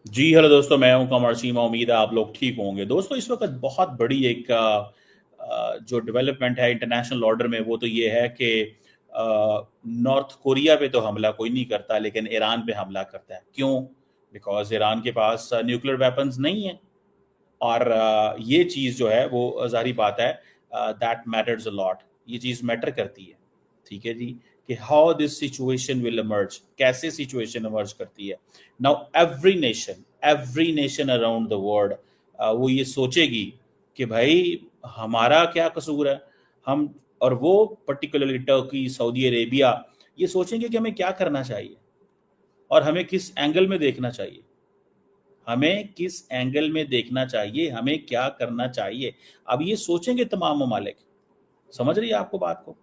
जी hello दोस्तों, मैं हूं कमर सीमा। उम्मीद है आप लोग ठीक होंगे। दोस्तों, इस वक्त बहुत बड़ी एक जो डेवलपमेंट है इंटरनेशनल ऑर्डर में, वो तो ये है कि नॉर्थ कोरिया पे तो हमला कोई नहीं करता, लेकिन ईरान पे हमला करता है। क्यों? बिकॉज ईरान के पास न्यूक्लियर वेपन्स नहीं है। और ये चीज़ जो है वो जाहिर बात है, दैट मैटर्स अ लॉट। ये चीज़ मैटर करती है। ठीक है जी। कि how this situation will emerge, कैसे सिचुएशन इमर्ज करती है। Now every nation around the world वो ये सोचेगी कि भाई हमारा क्या कसूर है। हम और वो पर्टिकुलरली टर्की, सऊदी अरेबिया ये सोचेंगे कि हमें क्या करना चाहिए और हमें किस एंगल में देखना चाहिए। हमें किस एंगल में देखना चाहिए, हमें क्या करना चाहिए। अब ये सोचेंगे तमाम ममालिक। समझ रही है आपको बात को?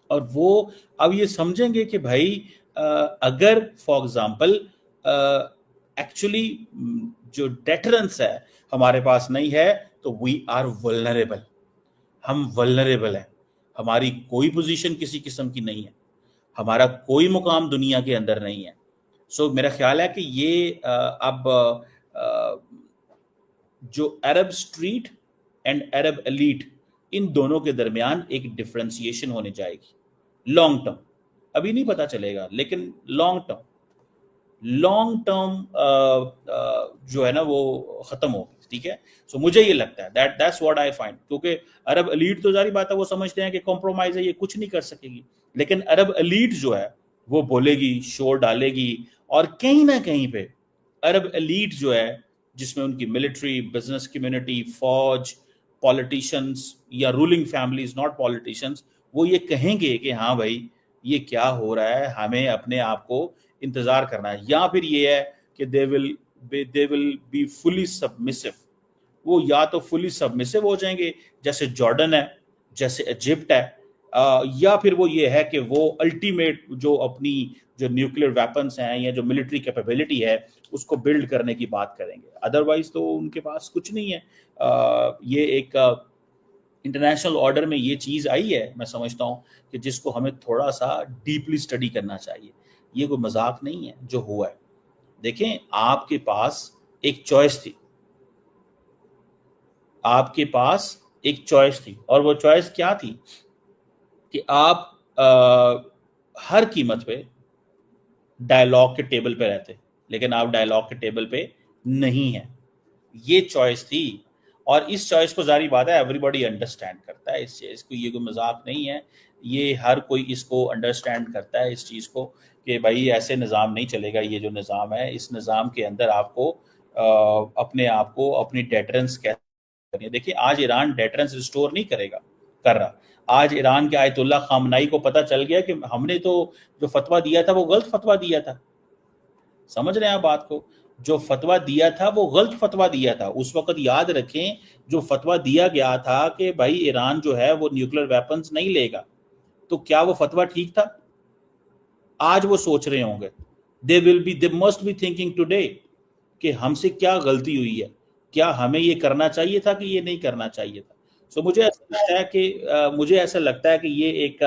और वो अब ये समझेंगे कि भाई अगर फॉर एग्जांपल एक्चुअली जो डेटरेंस है हमारे पास नहीं है, तो वी आर वल्नरेबल। हम वल्नरेबल हैं। हमारी कोई पोजीशन किसी किस्म की नहीं है। हमारा कोई मुकाम दुनिया के अंदर नहीं है। मेरा ख्याल है कि ये अब जो Arab street and Arab elite, इन दोनों के दरमियान एक डिफ्रेंसिएशन होने जाएगी लॉन्ग टर्म। अभी नहीं पता चलेगा, लेकिन लॉन्ग टर्म जो है ना वो खत्म होगी। ठीक है। मुझे ये लगता है दैट्स व्हाट आई फाइंड। क्योंकि अरब एलीट तो जारी बात है, वो समझते हैं कि कॉम्प्रोमाइज है, ये कुछ नहीं कर सकेगी। लेकिन अरब एलीट जो है वो बोलेगी, शोर डालेगी। और कहीं ना कहीं पे अरब एलीट जो है, जिसमें उनकी मिलिट्री, बिजनेस कम्युनिटी, फौज, पॉलिटिशियंस या रूलिंग फैमिलीज, नॉट पॉलिटिशियंस, वो ये कहेंगे कि हाँ भाई ये क्या हो रहा है, हमें अपने आप को इंतजार करना है। या फिर ये है कि they will be fully submissive. वो या तो फुली सबमिसिव हो जाएंगे, जैसे जॉर्डन है, जैसे इजिप्ट है, या फिर वो ये है कि वो अल्टीमेट जो अपनी जो न्यूक्लियर वेपन्स हैं या जो मिलिट्री कैपेबिलिटी है उसको बिल्ड करने की बात करेंगे। अदरवाइज तो उनके पास कुछ नहीं है। ये एक इंटरनेशनल ऑर्डर में ये चीज़ आई है, मैं समझता हूँ कि जिसको हमें थोड़ा सा डीपली स्टडी करना चाहिए। ये कोई मजाक नहीं है जो हुआ है। देखें, आपके पास एक चॉइस थी। आपके पास एक चॉइस थी, और वो चॉइस क्या थी कि आप हर कीमत पे डायलॉग के टेबल पे रहते, लेकिन आप डायलॉग के टेबल पे नहीं है। ये चॉइस थी। और इस चॉइस को जारी बात है एवरीबॉडी अंडरस्टैंड करता है इस चीज को। ये कोई मजाक नहीं है। ये हर कोई इसको अंडरस्टैंड करता है इस चीज को कि भाई ऐसे निज़ाम नहीं चलेगा। ये जो निज़ाम है, इस निज़ाम के अंदर आपको अपने आप को अपनी डेटरेंस कैसे करनी है। देखिए, आज ईरान डेटरेंस रिस्टोर नहीं कर रहा। आज ईरान के आयतुल्ला खामनाई को पता चल गया कि हमने तो जो फतवा दिया था वो गलत फतवा दिया था। समझ रहे हैं आप बात को? जो फतवा दिया था वो गलत फतवा दिया था उस वक्त। याद रखें, जो फतवा दिया गया था कि भाई ईरान जो है वो न्यूक्लियर वेपन्स नहीं लेगा, तो क्या वो फतवा ठीक था? आज वो सोच रहे होंगे, they must be thinking today कि हमसे क्या गलती हुई है, क्या हमें ये करना चाहिए था कि ये नहीं करना चाहिए था। मुझे ऐसा लगता है कि ये एक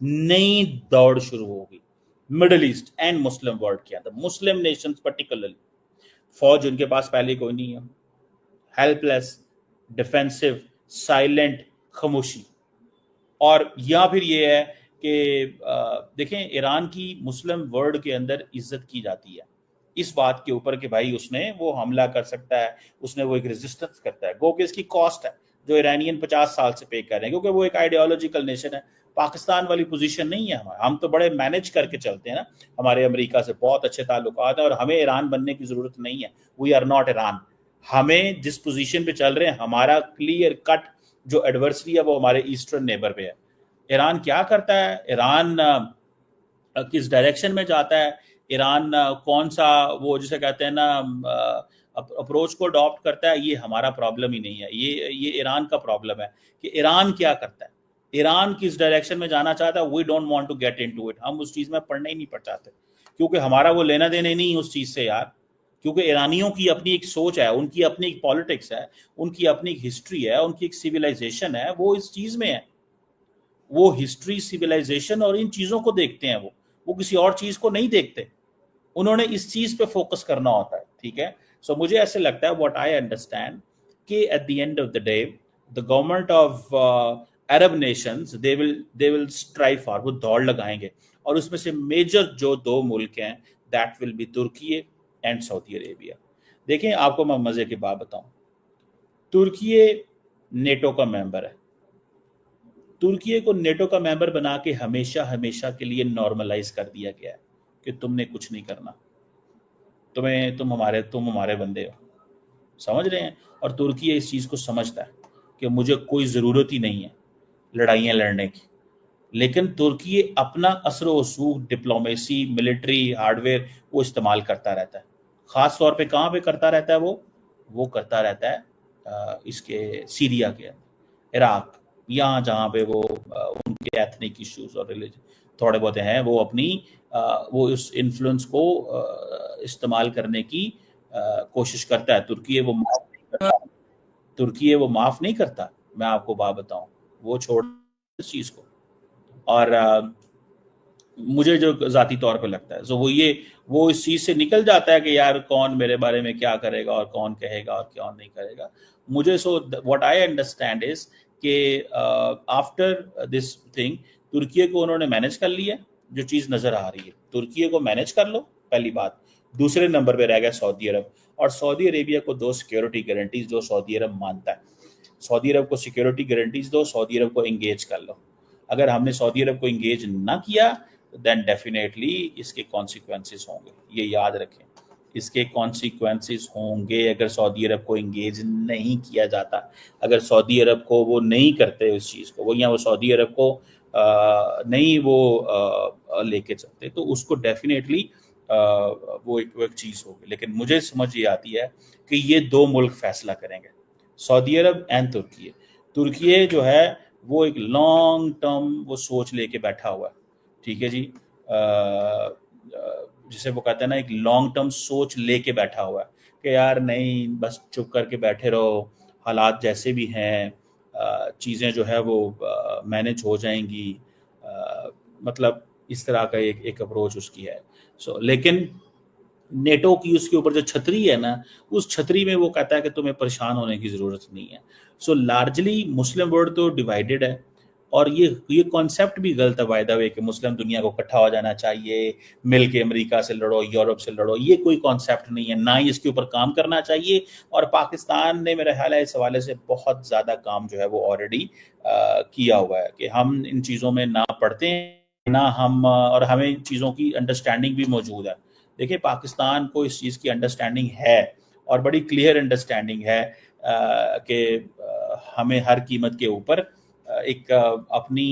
नई दौड़ शुरू होगी middle east and Muslim world के अंदर। मुस्लिम नेशंस पर्टिकुलरली, फौज उनके पास पहले कोई नहीं है, हेल्पलेस, डिफेंसिव, साइलेंट, खामोशी। और या फिर ये है कि देखें, ईरान की मुस्लिम वर्ल्ड के अंदर इज्जत की जाती है इस बात के ऊपर कि भाई उसने वो हमला कर सकता है, उसने वो एक रेजिस्टेंस करता है। गो कि इसकी कॉस्ट है जो ईरानियन 50 साल से पे कर रहे हैं, क्योंकि वो एक आइडियोलॉजिकल नेशन है। पाकिस्तान वाली पोजीशन नहीं है हमारा। हम तो बड़े मैनेज करके चलते हैं ना। हमारे अमेरिका से बहुत अच्छे ताल्लुकात हैं और हमें ईरान बनने की जरूरत नहीं है। We are not Iran. हमें जिस पोजीशन पे चल रहे हैं, हमारा क्लियर कट जो एडवर्सरी है वो हमारे ईस्टर्न नेबर पे है। ईरान क्या करता है, ईरान किस डायरेक्शन में जाता है, ईरान कौन सा वो जिसे कहते हैं ना अप्रोच को अडॉप्ट करता है, ये हमारा प्रॉब्लम ही नहीं है। ये ईरान का प्रॉब्लम है कि ईरान क्या करता है, ईरान किस डायरेक्शन में जाना चाहता है। We don't want to get into it. हम उस चीज में पढ़ने ही नहीं पड़ चाहते, क्योंकि हमारा वो लेना देना नहीं उस चीज से यार। क्योंकि ईरानियों की अपनी एक सोच है, उनकी अपनी एक पॉलिटिक्स है, उनकी अपनी एक हिस्ट्री है, उनकी एक सिविलाइजेशन है। वो इस चीज में है। वो हिस्ट्री, सिविलाइजेशन और इन चीजों को देखते हैं। वो किसी और चीज को नहीं देखते। उन्होंने इस चीज पे फोकस करना होता है। ठीक है। सो मुझे ऐसे लगता है, व्हाट आई अंडरस्टैंड, कि at the end of the day the government of Arab Nations they will strive for, वो दौड़ लगाएंगे, और उसमें से मेजर जो दो मुल्क हैं that will be Turkey and Saudi Arabia. देखें, आपको मैं मजे की बात बताऊं, तुर्की नेटो का मेंबर है। तुर्की को नेटो का मेंबर बना के हमेशा हमेशा के लिए नॉर्मलाइज कर दिया गया है कि तुमने कुछ नहीं करना, तुम हमारे बंदे हो, समझ रहे हैं। और तुर्की इस चीज को समझता है कि मुझे कोई जरूरत ही नहीं है लड़ाइयां लड़ने की, लेकिन तुर्की अपना असर वसूख, डिप्लोमेसी, मिलिट्री हार्डवेयर वो इस्तेमाल करता रहता है। खास तौर पे कहाँ पे करता रहता है वो करता रहता है इसके सीरिया के अंदर, इराक, यहाँ जहाँ पे वो उनके एथनिक इश्यूज और रिलीजन थोड़े बहुत हैं, वो अपनी वो उस इन्फ्लुएंस को इस्तेमाल करने की कोशिश करता है। तुर्की वो माफ नहीं करता, मैं आपको बात बताऊं, वो छोड़ इस चीज को। और मुझे जो जाती तौर पे लगता है, सो वो इस चीज से निकल जाता है कि यार कौन मेरे बारे में क्या करेगा और कौन कहेगा और कौन नहीं करेगा मुझे। So what I understand is कि आफ्टर दिस थिंग तुर्की को उन्होंने मैनेज कर लिया, जो चीज नजर आ रही है तुर्की को मैनेज कर लो, पहली बात। दूसरे नंबर पे रह गया सऊदी अरब, और सऊदी अरेबिया को दो सिक्योरिटी गारंटीज जो सऊदी अरब मानता है। सऊदी अरब को सिक्योरिटी गारंटीज दो, सऊदी अरब को एंगेज कर लो। अगर हमने सऊदी अरब को एंगेज ना किया देन डेफिनेटली इसके कॉन्सिक्वेंसेस होंगे, ये याद रखें, इसके कॉन्सिक्वेंसेस होंगे अगर सऊदी अरब को एंगेज नहीं किया जाता। अगर सऊदी अरब को वो नहीं करते उस चीज़ को, वो सऊदी अरब को नहीं वो लेके चलते, तो उसको डेफिनेटली वो एक चीज़ होगी। लेकिन मुझे समझ ये आती है कि ये दो मुल्क फैसला करेंगे, सऊदी अरब एंड तुर्की। तुर्की जो है वो एक लॉन्ग टर्म वो सोच लेके बैठा हुआ है, ठीक है जी। जिसे वो कहते हैं ना, एक लॉन्ग टर्म सोच लेके बैठा हुआ है कि यार नहीं, बस चुप करके बैठे रहो, हालात जैसे भी हैं चीज़ें जो है वो मैनेज हो जाएंगी, मतलब इस तरह का एक अप्रोच उसकी है। लेकिन नेटो की उसके ऊपर जो छतरी है ना, उस छतरी में वो कहता है कि तुम्हें परेशान होने की जरूरत नहीं है। लार्जली मुस्लिम वर्ल्ड तो डिवाइडेड है, और ये कॉन्सेप्ट भी गलत है बाय द वे कि मुस्लिम दुनिया को इकट्ठा हो जाना चाहिए, मिल के अमेरिका से लड़ो, यूरोप से लड़ो, ये कोई कॉन्सेप्ट नहीं है, ना ही इसके ऊपर काम करना चाहिए। और पाकिस्तान ने मेरा ख्याल है इस हवाले से बहुत ज़्यादा काम जो है वो ऑलरेडी किया हुआ है कि हम इन चीज़ों में ना पढ़ते हैं ना हम, और हमें इन चीज़ों की अंडरस्टैंडिंग भी मौजूद है। देखिए, पाकिस्तान को इस चीज़ की अंडरस्टैंडिंग है, और बड़ी क्लियर अंडरस्टैंडिंग है कि हमें हर कीमत के ऊपर एक अपनी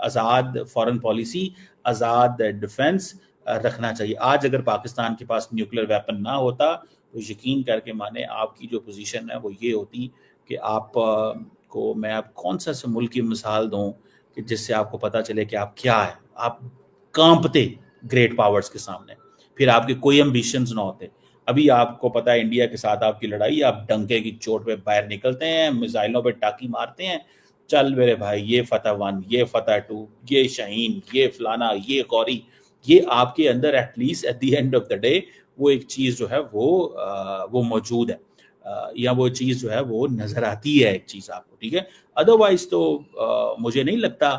आज़ाद फॉरेन पॉलिसी, आज़ाद डिफेंस रखना चाहिए। आज अगर पाकिस्तान के पास न्यूक्लियर वेपन ना होता तो यकीन करके माने आपकी जो पोजीशन है वो ये होती कि आप को मैं आप कौन सा से मुल्क की मिसाल दूं कि जिससे आपको पता चले कि आप क्या है, आप कांपते ग्रेट पावर्स के सामने, फिर आपके कोई एम्बिशंस ना होते। अभी आपको पता है इंडिया के साथ आपकी लड़ाई, आप डंके की चोट पे बाहर निकलते हैं, मिसाइलों पे टाकी मारते हैं, चल मेरे भाई, ये फतह 1, ये फतह 2, ये शाहीन, ये फलाना, ये गौरी, ये आपके अंदर at least at the end of the day वो एक चीज़ जो है वो मौजूद है, या वो चीज़ जो है वो नज़र आती है एक चीज़ आपको, ठीक है। अदरवाइज तो मुझे नहीं लगता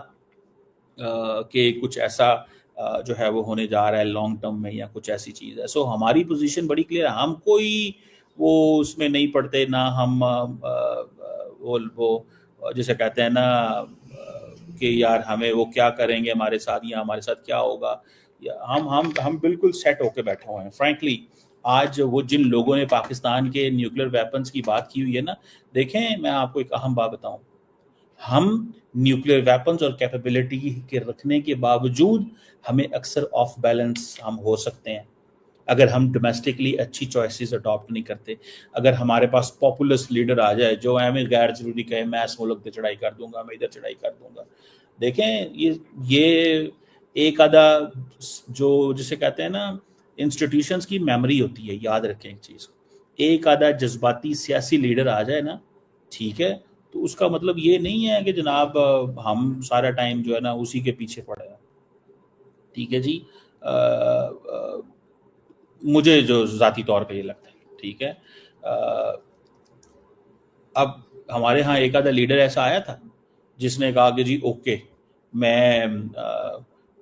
कि कुछ ऐसा जो है वो होने जा रहा है लॉन्ग टर्म में, या कुछ ऐसी चीज़ है। हमारी पोजीशन बड़ी क्लियर है, हम कोई वो उसमें नहीं पड़ते ना, हम वो जैसे कहते हैं ना कि यार हमें वो क्या करेंगे हमारे साथ, या हमारे साथ क्या होगा, या हम बिल्कुल सेट होके बैठे हुए हैं फ्रैंकली। आज वो जिन लोगों ने पाकिस्तान के न्यूक्लियर वेपन्स की बात की हुई है ना, देखें मैं आपको एक अहम बात बताऊं, हम न्यूक्लियर वेपन्स और कैपेबिलिटी के रखने के बावजूद हमें अक्सर ऑफ बैलेंस हम हो सकते हैं अगर हम डोमेस्टिकली अच्छी चॉइसेस अडॉप्ट नहीं करते। अगर हमारे पास पॉपुलस लीडर आ जाए जो हमें गैर जरूरी कहे मैं इस मुल्क पे चढ़ाई कर दूंगा, मैं इधर चढ़ाई कर दूंगा, देखें ये एक आधा जो जिसे कहते हैं ना इंस्टीट्यूशंस की मेमोरी होती है, याद रखें एक चीज़, एक आधा जज्बाती सियासी लीडर आ जाए ना, ठीक है, तो उसका मतलब ये नहीं है कि जनाब हम सारा टाइम जो है ना उसी के पीछे पड़े हैं, ठीक है जी। मुझे जो जाती तौर पे ये लगता है, ठीक है। अ, अब हमारे यहाँ एक आधा लीडर ऐसा आया था जिसने कहा कि जी ओके, मैं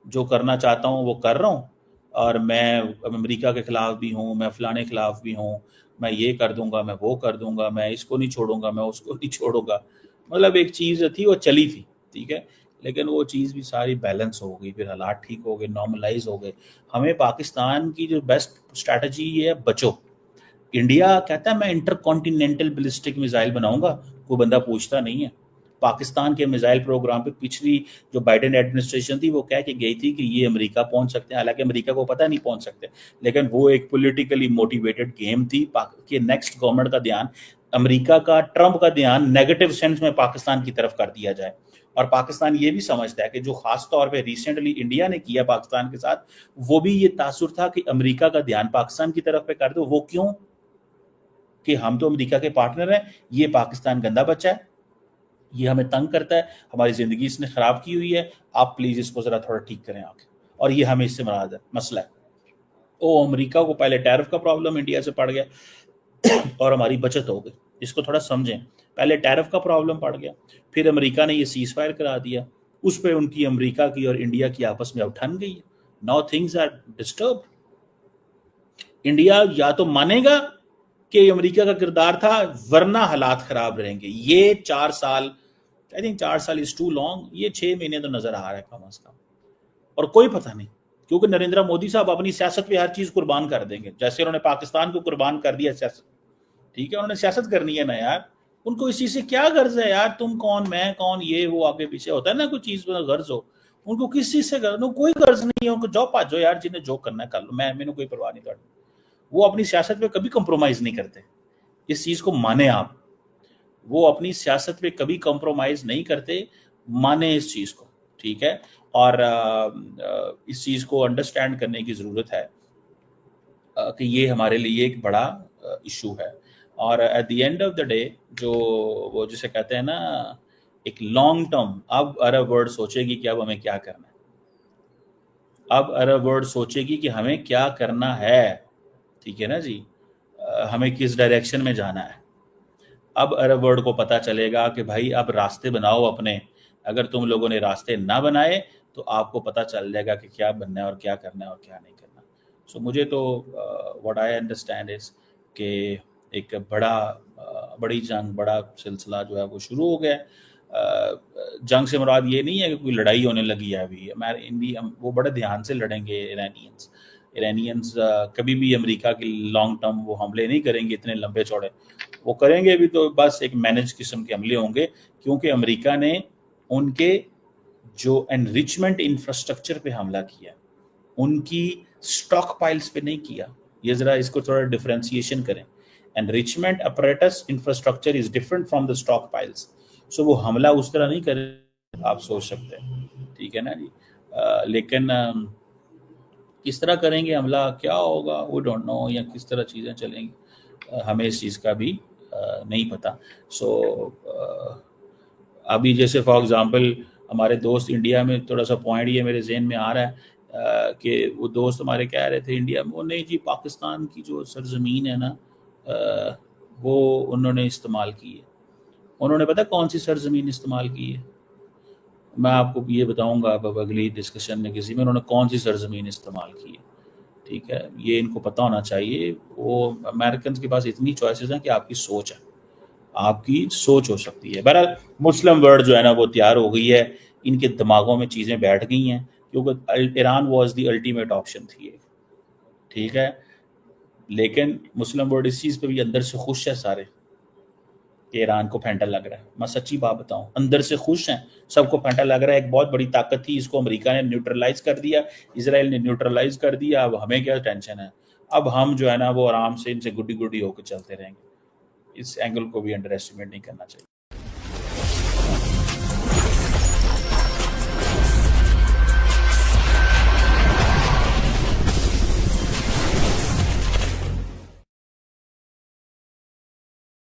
जो करना चाहता हूँ वो कर रहा हूँ, और मैं अमेरिका के खिलाफ भी हूँ, मैं फलाने खिलाफ भी हूँ, मैं ये कर दूंगा, मैं वो कर दूंगा, मैं इसको नहीं छोड़ूंगा, मैं उसको नहीं छोड़ूंगा। मतलब एक चीज़ थी वो चली थी, ठीक है। लेकिन वो चीज़ भी सारी बैलेंस हो गई, फिर हालात ठीक हो गए, नॉर्मलाइज हो गए। हमें पाकिस्तान की जो बेस्ट स्ट्रैटेजी है, बचो। इंडिया कहता है मैं इंटर कॉन्टिनेंटल बैलिस्टिक मिसाइल बनाऊंगा, कोई बंदा पूछता नहीं है। पाकिस्तान के मिसाइल प्रोग्राम पे पिछली जो बाइडेन एडमिनिस्ट्रेशन थी वो कह के गई थी कि ये अमेरिका पहुंच सकते हैं, हालांकि अमेरिका को पता नहीं पहुंच सकते, लेकिन वो एक पॉलिटिकली मोटिवेटेड गेम थी कि नेक्स्ट गवर्नमेंट का ध्यान, अमेरिका का, ट्रंप का ध्यान नेगेटिव सेंस में पाकिस्तान की तरफ कर दिया जाए। और पाकिस्तान ये भी समझता है कि जो खास तौर पे रिसेंटली इंडिया ने किया पाकिस्तान के साथ, वो भी ये तासुर था कि अमेरिका का ध्यान पाकिस्तान की तरफ पे कर दो। वो क्यों? कि हम तो अमेरिका के पार्टनर हैं, ये पाकिस्तान गंदा बच्चा है, ये हमें तंग करता है, हमारी जिंदगी इसने खराब की हुई है, आप प्लीज इसको जरा थोड़ा ठीक करें आके, और ये हमें इससे नाराज है, मसला है। ओ अमेरिका को पहले टैरिफ का प्रॉब्लम इंडिया से पड़ गया और हमारी बचत हो गई, इसको थोड़ा समझें। पहले टैरिफ का प्रॉब्लम पड़ गया, फिर अमेरिका ने ये सीज फायर करा दिया, उस पर उनकी, अमेरिका की और इंडिया की आपस में अब ठन गई है। Now things are disturb. India या तो मानेगा कि अमेरिका का किरदार था, वरना हालात खराब रहेंगे। ये 4 साल, आई थिंक 4 साल इज टू लॉन्ग, ये 6 महीने तो नजर आ रहा है कम अज कम, और कोई पता नहीं, क्योंकि नरेंद्र मोदी साहब अपनी सियासत पे हर चीज कुर्बान कर देंगे, जैसे उन्होंने पाकिस्तान को कुर्बान कर दिया सियासत, ठीक है, उन्होंने सियासत करनी है ना यार, उनको इस चीज से क्या गर्ज है यार, तुम कौन मैं कौन, ये वो आगे पीछे होता है ना, कोई चीज में गर्ज हो, उनको किस चीज से गर्ज, कोई गर्ज नहीं है उनको, जो पाजो यार, जिन्हें जो करना है कर लो, मैंने कोई परवाह नहीं कर। वो अपनी सियासत पे कभी कंप्रोमाइज नहीं करते, इस चीज को माने आप, वो अपनी सियासत पे कभी कंप्रोमाइज नहीं करते, माने इस चीज को, ठीक है। और इस चीज को अंडरस्टैंड करने की जरूरत है कि ये हमारे लिए एक बड़ा इशू है। और at the end of the day, जो वो जिसे कहते हैं ना, एक लॉन्ग टर्म, अब अरब वर्ल्ड सोचेगी कि अब हमें क्या करना है, अब अरब वर्ल्ड सोचेगी कि हमें क्या करना है, ठीक है ना जी, हमें किस डायरेक्शन में जाना है। अब अरब वर्ल्ड को पता चलेगा कि भाई अब रास्ते बनाओ अपने, अगर तुम लोगों ने रास्ते ना बनाए तो आपको पता चल जाएगा कि क्या बनना है और क्या करना है और क्या नहीं करना। सो मुझे तो व्हाट आई अंडरस्टैंड इज कि एक बड़ी जंग, बड़ा सिलसिला जो है वो शुरू हो गया है। जंग से मुराद ये नहीं है कि कोई लड़ाई होने लगी है अभी, हमारे इंडिया वो बड़े ध्यान से लड़ेंगे। ईरानियंस कभी भी अमेरिका के लॉन्ग टर्म वो हमले नहीं करेंगे इतने लंबे चौड़े, वो करेंगे भी तो बस एक मैनेज किस्म के हमले होंगे, क्योंकि अमेरिका ने उनके जो एनरिचमेंट इंफ्रास्ट्रक्चर पे हमला किया, उनकी स्टॉक पाइल्स पे नहीं किया। ये जरा इसको थोड़ा डिफरेंशिएशन करें, enrichment apparatus infrastructure is different from the stock piles. So वो हमला उस तरह नहीं करे, आप सोच सकते हैं, ठीक है ना जी। लेकिन किस तरह करेंगे हमला, क्या होगा, वो डोंट नो, या किस तरह चीज़ें चलेंगी, हमें इस चीज़ का भी नहीं पता। सो अभी जैसे फॉर एग्जांपल हमारे दोस्त इंडिया में, थोड़ा सा पॉइंट ये मेरे जहन में आ रहा है कि वो दोस्त हमारे कह रहे थे इंडिया में, वो नहीं जी पाकिस्तान की जो सरजमीन है ना, वो उन्होंने इस्तेमाल की है। उन्होंने पता कौन सी सरजमीन इस्तेमाल की है? मैं आपको ये बताऊंगा अब अगली डिस्कशन में किसी में, उन्होंने कौन सी सरजमीन इस्तेमाल की है, ठीक है, ये इनको पता होना चाहिए। वो अमेरिकन के पास इतनी चॉइसेस हैं कि आपकी सोच है, आपकी सोच हो सकती है। बहरहाल मुस्लिम वर्ल्ड जो है ना वो तैयार हो गई है, इनके दिमागों में चीज़ें बैठ गई हैं, क्योंकि Iran was the ultimate option थी, ठीक है। लेकिन मुस्लिम वर्ल्ड इस चीज़ पे भी अंदर से खुश है सारे कि ईरान को फैंटा लग रहा है। मैं सच्ची बात बताऊं, अंदर से खुश हैं, सबको फैंटा लग रहा है। एक बहुत बड़ी ताकत थी, इसको अमेरिका ने न्यूट्रलाइज कर दिया, इसराइल ने न्यूट्रलाइज कर दिया, अब हमें क्या टेंशन है, अब हम जो है ना वो आराम से इनसे गुड्डी गुड्डी होकर चलते रहेंगे। इस एंगल को भी अंडर एस्टिमेट नहीं करना चाहिए।